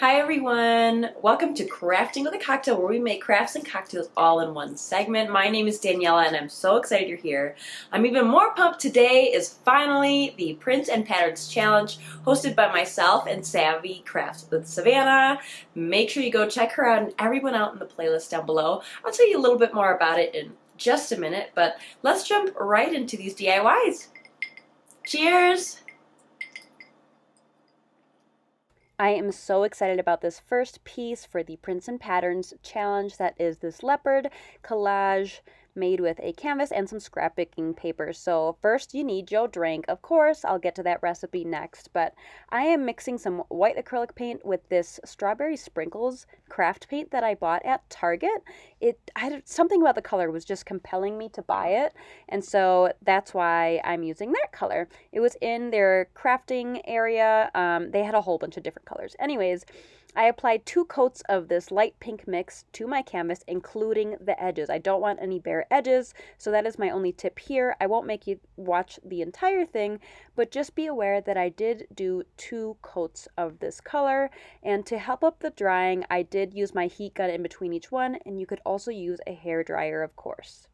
Hi everyone! Welcome to Crafting with a Cocktail, where we make crafts and cocktails all in one segment. My name is Daniela and I'm so excited you're here. I'm even more pumped. Today is finally the Prints and Patterns Challenge, hosted by myself and Savvy Crafts with Savannah. Make sure you go check her out and everyone out in the playlist down below. I'll tell you a little bit more about it in just a minute, but let's jump right into these DIYs. Cheers! I am so excited about this first piece for the Prints and Patterns Challenge. That is this leopard collage made with a canvas and some scrapbooking paper. So first you need your drink. Of course, I'll get to that recipe next, but I am mixing some white acrylic paint with this strawberry sprinkles craft paint that I bought at Target. Something about the color was just compelling me to buy it, and so that's why I'm using that color. It was in their crafting area. They had a whole bunch of different colors. Anyways, I applied 2 coats of this light pink mix to my canvas, including the edges. I don't want any bare edges, so that is my only tip here. I won't make you watch the entire thing, but just be aware that I did do 2 coats of this color, and to help up the drying, I did use my heat gun in between each one, and you could also use a hair dryer, of course.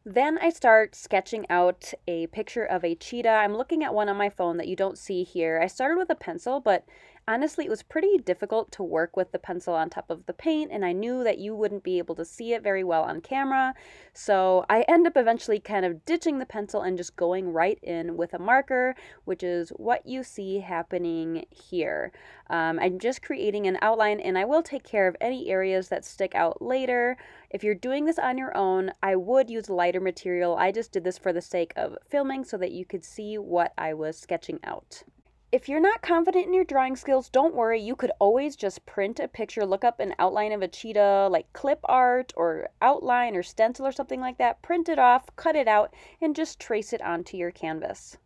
Then I start sketching out a picture of a cheetah. I'm looking at one on my phone that you don't see here. I started with a pencil, but honestly, it was pretty difficult to work with the pencil on top of the paint, and I knew that you wouldn't be able to see it very well on camera. So I end up eventually kind of ditching the pencil and just going right in with a marker, which is what you see happening here. I'm just creating an outline, and I will take care of any areas that stick out later. If you're doing this on your own, I would use lighter material. I just did this for the sake of filming so that you could see what I was sketching out. If you're not confident in your drawing skills, don't worry. You could always just print a picture, look up an outline of a cheetah, like clip art or outline or stencil or something like that, print it off, cut it out, and just trace it onto your canvas.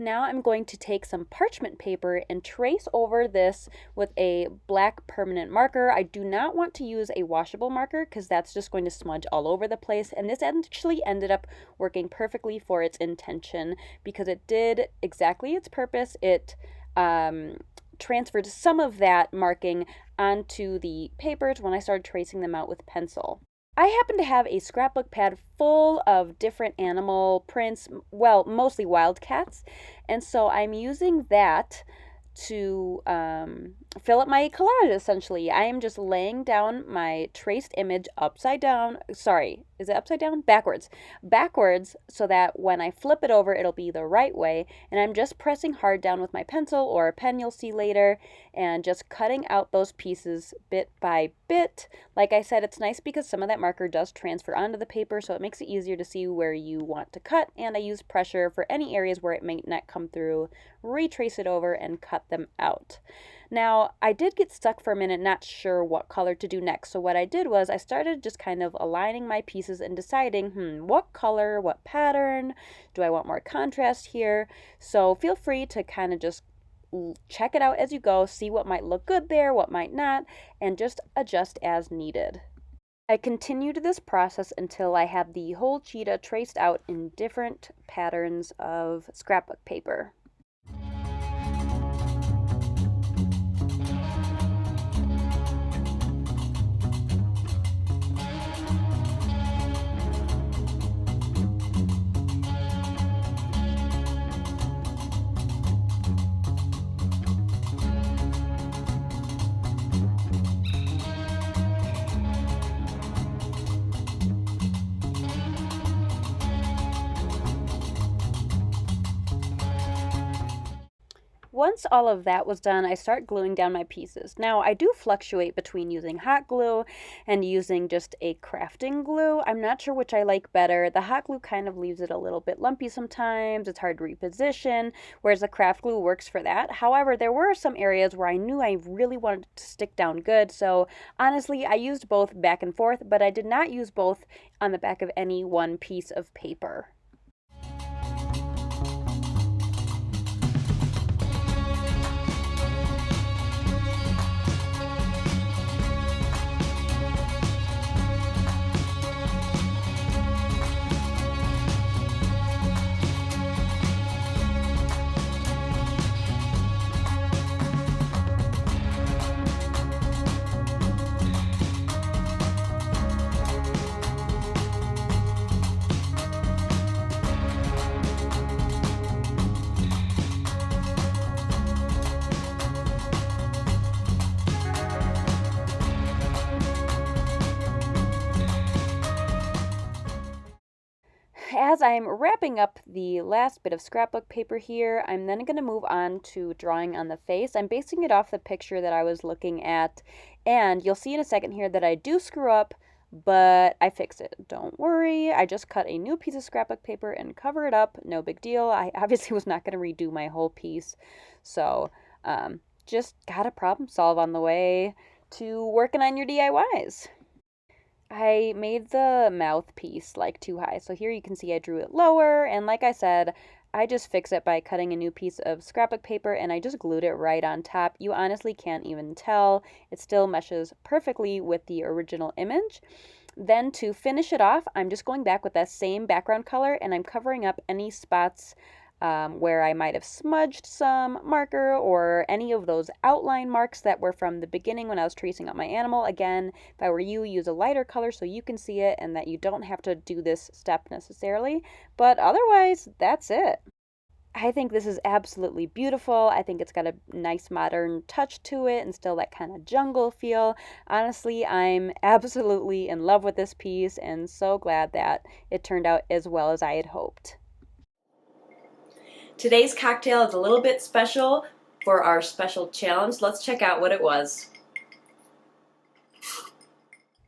Now I'm going to take some parchment paper and trace over this with a black permanent marker. I do not want to use a washable marker because that's just going to smudge all over the place, and this actually ended up working perfectly for its intention because it did exactly its purpose. It transferred some of that marking onto the papers when I started tracing them out with pencil. I happen to have a scrapbook pad full of different animal prints, well, mostly wildcats, and so I'm using that to fill up my collage, essentially. I am just laying down my traced image upside down. Sorry, is it upside down? Backwards. Backwards, so that when I flip it over, it'll be the right way. And I'm just pressing hard down with my pencil or a pen you'll see later, and just cutting out those pieces bit by bit. Like I said, it's nice because some of that marker does transfer onto the paper, so it makes it easier to see where you want to cut. And I use pressure for any areas where it may not come through, retrace it over, and cut them out. Now, I did get stuck for a minute, not sure what color to do next. So what I did was I started just kind of aligning my pieces and deciding, what color, what pattern, do I want more contrast here? So feel free to kind of just check it out as you go, see what might look good there, what might not, and just adjust as needed. I continued this process until I had the whole cheetah traced out in different patterns of scrapbook paper. Once all of that was done, I start gluing down my pieces. Now, I do fluctuate between using hot glue and using just a crafting glue. I'm not sure which I like better. The hot glue kind of leaves it a little bit lumpy sometimes. It's hard to reposition, whereas the craft glue works for that. However, there were some areas where I knew I really wanted to stick down good, so honestly, I used both back and forth, but I did not use both on the back of any one piece of paper. as I'm wrapping up the last bit of scrapbook paper here, I'm then going to move on to drawing on the face. I'm basing it off the picture that I was looking at, and you'll see in a second here that I do screw up, but I fix it. Don't worry, I just cut a new piece of scrapbook paper and cover it up. No big deal. I obviously was not going to redo my whole piece, so just got a problem solve on the way to working on your DIYs. I made the mouthpiece like too high. So here you can see I drew it lower, and like I said, I just fix it by cutting a new piece of scrapbook paper and I just glued it right on top. You honestly can't even tell. It still meshes perfectly with the original image. Then to finish it off, I'm just going back with that same background color and I'm covering up any spots where I might have smudged some marker or any of those outline marks that were from the beginning when I was tracing out my animal. Again, if I were you, use a lighter color so you can see it and that you don't have to do this step necessarily. But otherwise, that's it. I think this is absolutely beautiful. I think it's got a nice modern touch to it and still that kind of jungle feel. Honestly, I'm absolutely in love with this piece and so glad that it turned out as well as I had hoped. Today's cocktail is a little bit special for our special challenge. Let's check out what it was.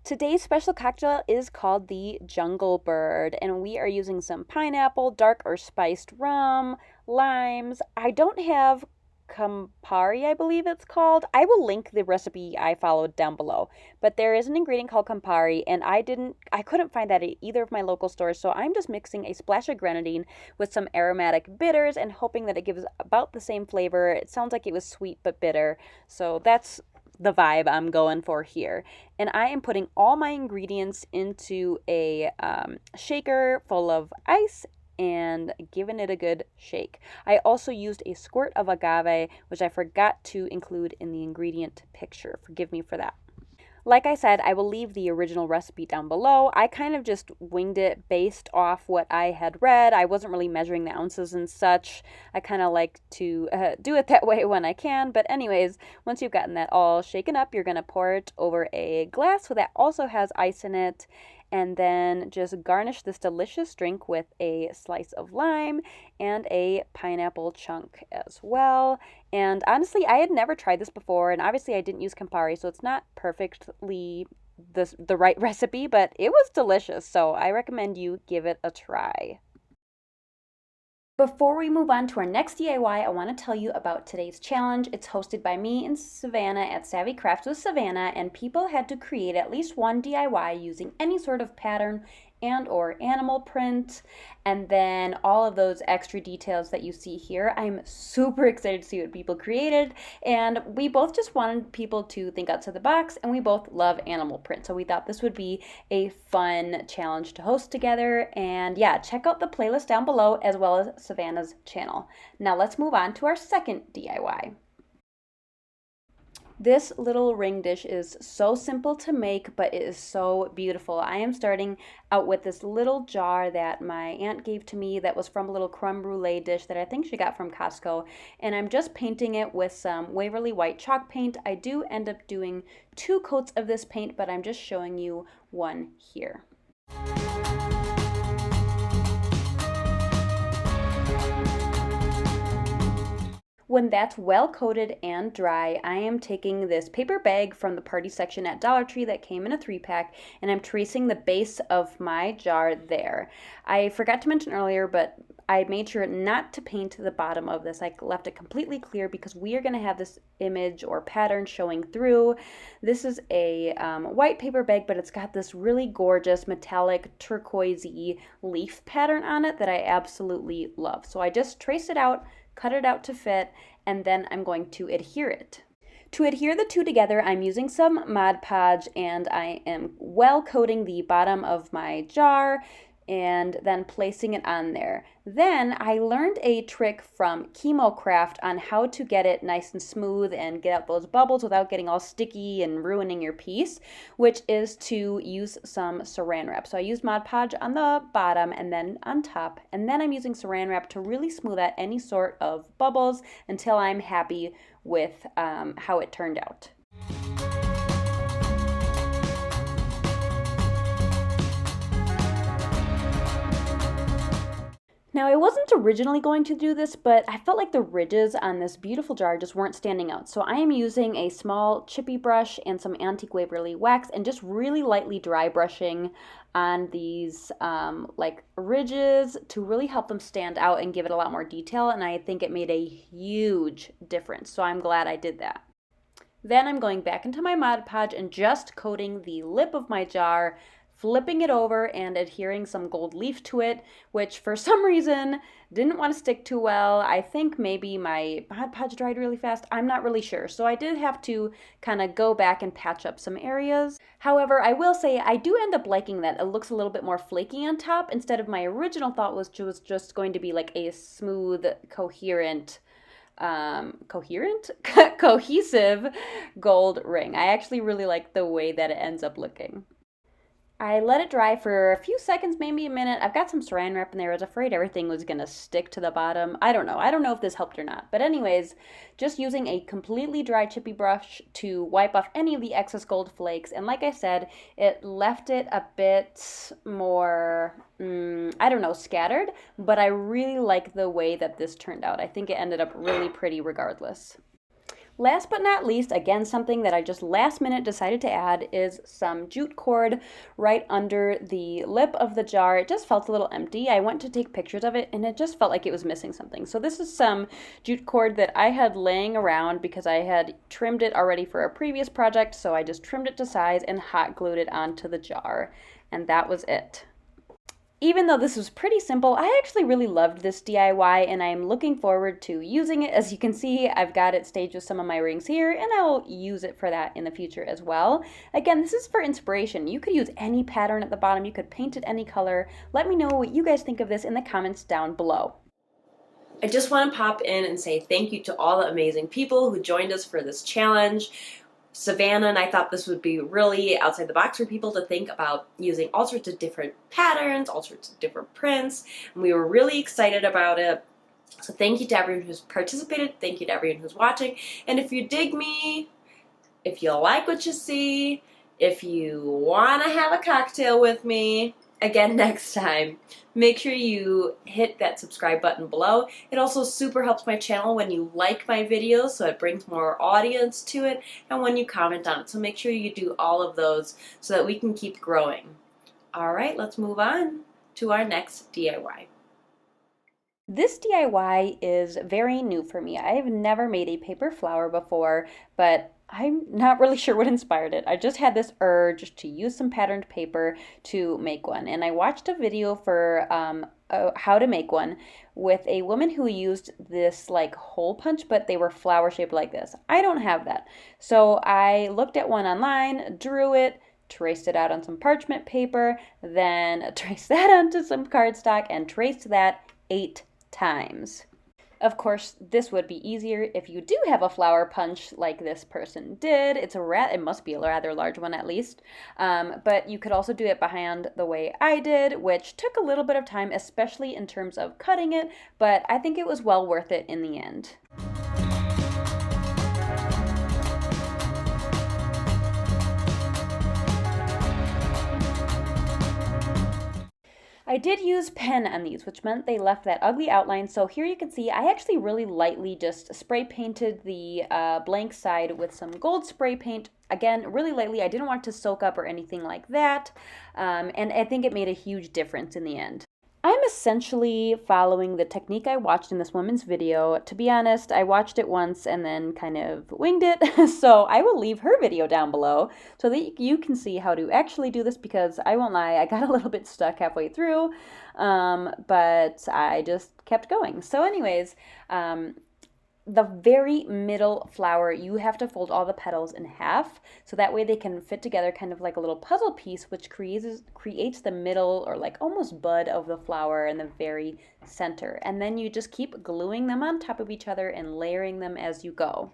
Today's special cocktail is called the Jungle Bird, and we are using some pineapple, dark or spiced rum, limes. I don't have Campari, I believe it's called. I will link the recipe I followed down below. But there is an ingredient called Campari, and I couldn't find that at either of my local stores, so I'm just mixing a splash of grenadine with some aromatic bitters and hoping that it gives about the same flavor. It sounds like it was sweet but bitter, so that's the vibe I'm going for here. And I am putting all my ingredients into a shaker full of ice and giving it a good shake. I also used a squirt of agave, which I forgot to include in the ingredient picture. Forgive me for that. Like I said, I will leave the original recipe down below. I kind of just winged it based off what I had read. I wasn't really measuring the ounces and such. I kind of like to do it that way when I can. But anyways, once you've gotten that all shaken up, you're going to pour it over a glass so that also has ice in it. And then just garnish this delicious drink with a slice of lime and a pineapple chunk as well. And honestly, I had never tried this before, and obviously I didn't use Campari, so it's not perfectly the right recipe, but it was delicious, so I recommend you give it a try. Before we move on to our next DIY, I want to tell you about today's challenge. It's hosted by me and Savannah at SavvyCraftswithSavannah, and people had to create at least one DIY using any sort of pattern and or animal print, and then all of those extra details that you see here. I'm super excited to see what people created, and we both just wanted people to think outside the box, and we both love animal print, so we thought this would be a fun challenge to host together. And yeah, check out the playlist down below as well as Savannah's channel. Now let's move on to our second DIY. This little ring dish is so simple to make, but it is so beautiful. I am starting out with this little jar that my aunt gave to me that was from a little creme brulee dish that I think she got from Costco, and I'm just painting it with some Waverly White chalk paint. I do end up doing 2 coats of this paint, but I'm just showing you one here. When that's well coated and dry, I am taking this paper bag from the party section at Dollar Tree that came in a 3-pack, and I'm tracing the base of my jar there. I forgot to mention earlier, but I made sure not to paint the bottom of this. I left it completely clear because we are going to have this image or pattern showing through. This is a white paper bag, but it's got this really gorgeous metallic turquoisey leaf pattern on it that I absolutely love. So I just traced it out, cut it out to fit, and then I'm going to adhere it. To adhere the two together, I'm using some Mod Podge, and I am well coating the bottom of my jar and then placing it on there. Then I learned a trick from Chemo Craft on how to get it nice and smooth and get out those bubbles without getting all sticky and ruining your piece, which is to use some saran wrap. So I used Mod Podge on the bottom and then on top, and then I'm using saran wrap to really smooth out any sort of bubbles until I'm happy with how it turned out. Now, I wasn't originally going to do this, but I felt like the ridges on this beautiful jar just weren't standing out. So I am using a small chippy brush and some Antique Waverly wax and just really lightly dry brushing on these like ridges to really help them stand out and give it a lot more detail. And I think it made a huge difference. So I'm glad I did that. Then I'm going back into my Mod Podge and just coating the lip of my jar, flipping it over and adhering some gold leaf to it, which for some reason didn't want to stick too well. I think maybe my Mod Podge dried really fast. I'm not really sure. So I did have to kind of go back and patch up some areas. However, I will say I do end up liking that. It looks a little bit more flaky on top instead of my original thought was just going to be like a smooth, cohesive gold ring. I actually really like the way that it ends up looking. I let it dry for a few seconds, maybe a minute. I've got some saran wrap in there. I was afraid everything was gonna stick to the bottom. I don't know. I don't know if this helped or not. But anyways, just using a completely dry chippy brush to wipe off any of the excess gold flakes. And like I said, it left it a bit more, I don't know, scattered. But I really like the way that this turned out. I think it ended up really pretty regardless. Last but not least, again, something that I just last minute decided to add is some jute cord right under the lip of the jar. It just felt a little empty. I went to take pictures of it and it just felt like it was missing something. So this is some jute cord that I had laying around because I had trimmed it already for a previous project. So I just trimmed it to size and hot glued it onto the jar. And that was it. Even though this was pretty simple, I actually really loved this DIY and I'm looking forward to using it. As you can see, I've got it staged with some of my rings here and I'll use it for that in the future as well. Again, this is for inspiration. You could use any pattern at the bottom. You could paint it any color. Let me know what you guys think of this in the comments down below. I just want to pop in and say thank you to all the amazing people who joined us for this challenge. Savannah and I thought this would be really outside the box for people to think about using all sorts of different patterns, all sorts of different prints, and we were really excited about it. So thank you to everyone who's participated, thank you to everyone who's watching, and if you dig me, if you like what you see, if you want to have a cocktail with me, again next time, make sure you hit that subscribe button below. It also super helps my channel when you like my videos, so it brings more audience to it, and when you comment on it. So make sure you do all of those so that we can keep growing. Alright, let's move on to our next DIY. This DIY is very new for me. I have never made a paper flower before, but I'm not really sure what inspired it. I just had this urge to use some patterned paper to make one. And I watched a video for how to make one with a woman who used this like hole punch, but they were flower shaped like this. I don't have that. So I looked at one online, drew it, traced it out on some parchment paper, then traced that onto some cardstock and traced that 8 times. Of course, this would be easier if you do have a flower punch like this person did. It must be a rather large one at least. But you could also do it behind the way I did, which took a little bit of time, especially in terms of cutting it, but I think it was well worth it in the end. I did use pen on these, which meant they left that ugly outline. So here you can see I actually really lightly just spray painted the blank side with some gold spray paint. Again, really lightly. I didn't want it to soak up or anything like that. And I think it made a huge difference in the end. I'm essentially following the technique I watched in this woman's video. To be honest, I watched it once and then kind of winged it. So I will leave her video down below so that you can see how to actually do this, because I won't lie, I got a little bit stuck halfway through, but I just kept going. So anyways, the very middle flower, you have to fold all the petals in half so that way they can fit together kind of like a little puzzle piece, which creates the middle or like almost bud of the flower in the very center. And then you just keep gluing them on top of each other and layering them as you go.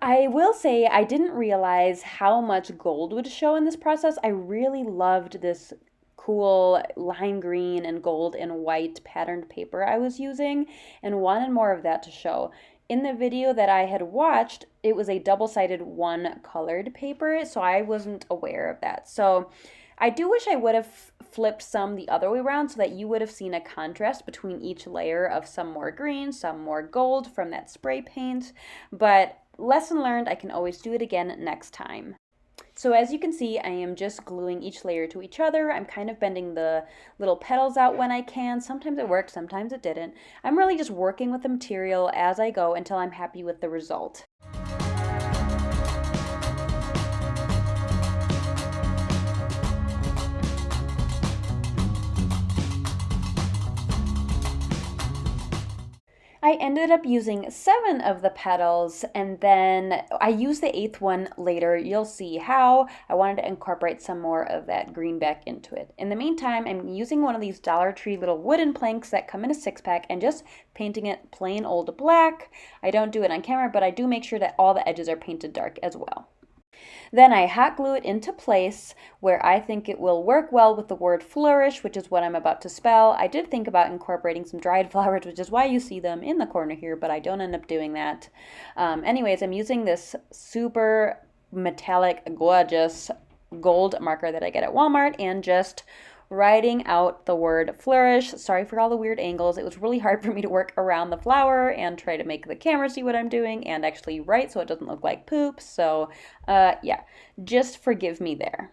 I will say I didn't realize how much gold would show in this process. I really loved this cool lime green and gold and white patterned paper I was using and wanted more of that to show. In the video that I had watched, it was a double-sided one colored paper, so I wasn't aware of that. So I do wish I would have flipped some the other way around so that you would have seen a contrast between each layer of some more green, some more gold from that spray paint. But lesson learned, I can always do it again next time. So as you can see, I am just gluing each layer to each other. I'm kind of bending the little petals out when I can. Sometimes it worked, sometimes it didn't. I'm really just working with the material as I go until I'm happy with the result. I ended up using 7 of the petals, and then I used the 8th one later. You'll see how. I wanted to incorporate some more of that green back into it. In the meantime, I'm using one of these Dollar Tree little wooden planks that come in a 6-pack and just painting it plain old black. I don't do it on camera, but I do make sure that all the edges are painted dark as well. Then I hot glue it into place where I think it will work well with the word flourish, which is what I'm about to spell. I did think about incorporating some dried flowers, which is why you see them in the corner here, but I don't end up doing that. Anyways, I'm using this super metallic, gorgeous gold marker that I get at Walmart and just writing out the word flourish. Sorry for all the weird angles. It was really hard for me to work around the flower and try to make the camera see what I'm doing and actually write so it doesn't look like poop. So yeah, just forgive me there.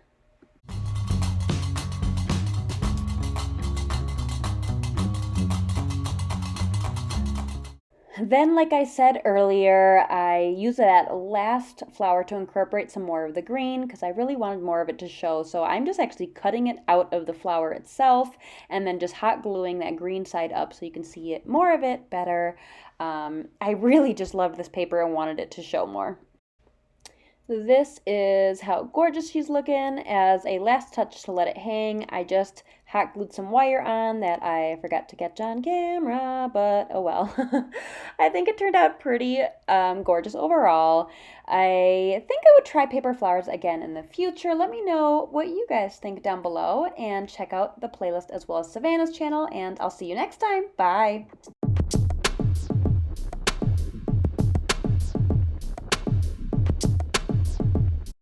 Then, like I said earlier, I used that last flower to incorporate some more of the green because I really wanted more of it to show. So I'm just actually cutting it out of the flower itself and then just hot gluing that green side up so you can see it, more of it better. I really just loved this paper and wanted it to show more. This is how gorgeous she's looking. As a last touch to let it hang, I just hot glued some wire on that I forgot to catch on camera, but oh well. I think it turned out pretty gorgeous overall. I think I would try paper flowers again in the future. Let me know what you guys think down below and check out the playlist as well as Savannah's channel, and I'll see you next time. Bye!